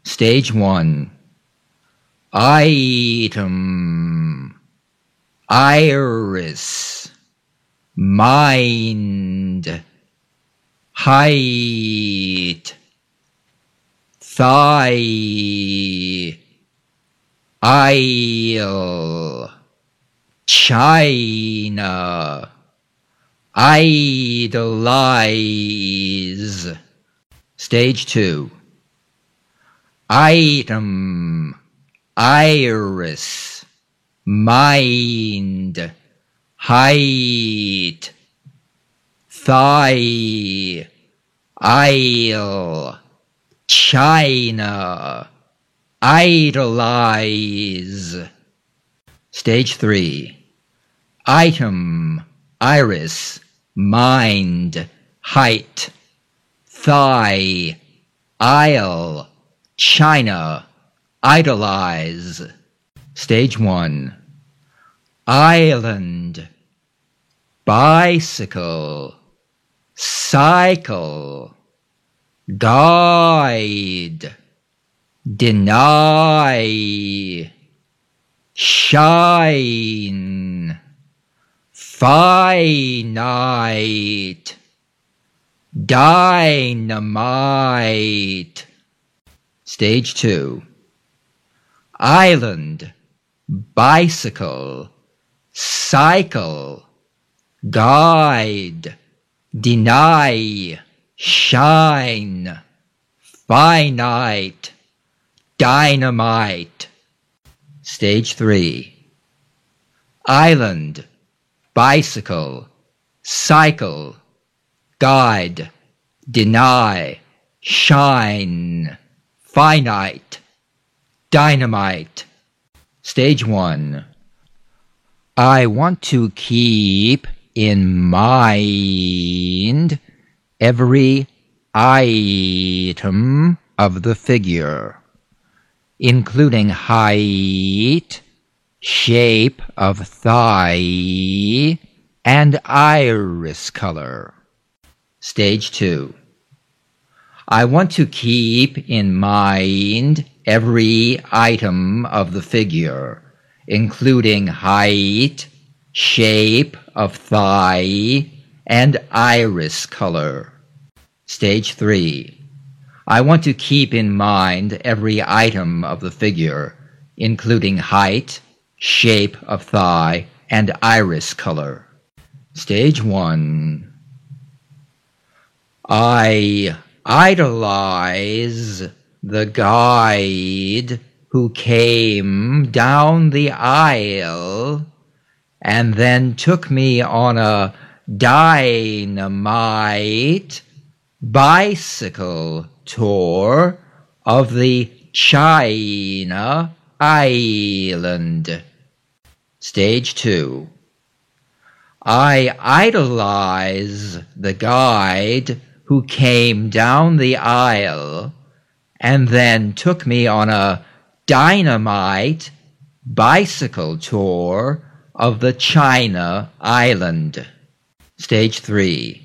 Stage 1. Item, iris, mind, height, thigh, isle, China, idolize. Stage 2. Item, iris, mind, height, thigh, isle, China, idolize. Stage 3. Item, iris, mind, height, thigh, isle, China, idolize. Stage 1. Island, bicycle, cycle, guide, deny, shine, finite, dynamite. Stage 2. Island, bicycle, cycle, guide, deny, shine, finite, dynamite. Stage 3. Island, bicycle, cycle, guide, deny, shine, finite, dynamite. Stage 1. I want to keep in mind every item of the figure, including height, shape of thigh, and iris color. Stage 2. I want to keep in mind every item of the figure, including height, shape of thigh, and iris color. Stage 3. I want to keep in mind every item of the figure, including height, shape of thigh, and iris color. Stage 1. I idolize the guide who came down the aisle and then took me on a dynamite bicycle tour of the China Island. Stage 2. I idolize the guide who came down the aisle and then took me on a dynamite bicycle tour of the China Island. Stage 3.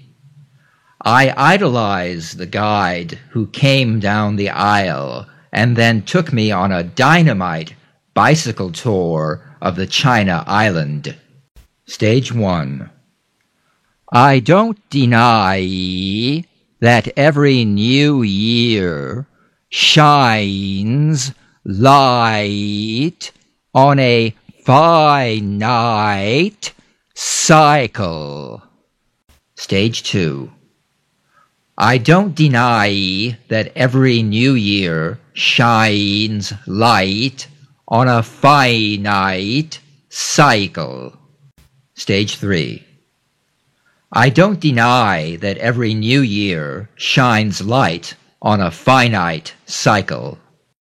I idolize the guide who came down the aisle and then took me on a dynamite bicycle tour of the China Island. Stage 1. I don't deny that every new year shines light on a finite cycle. Stage 2. I don't deny that every new year shines light on a finite cycle. Stage 3. I don't deny that every new year shines light on a finite cycle.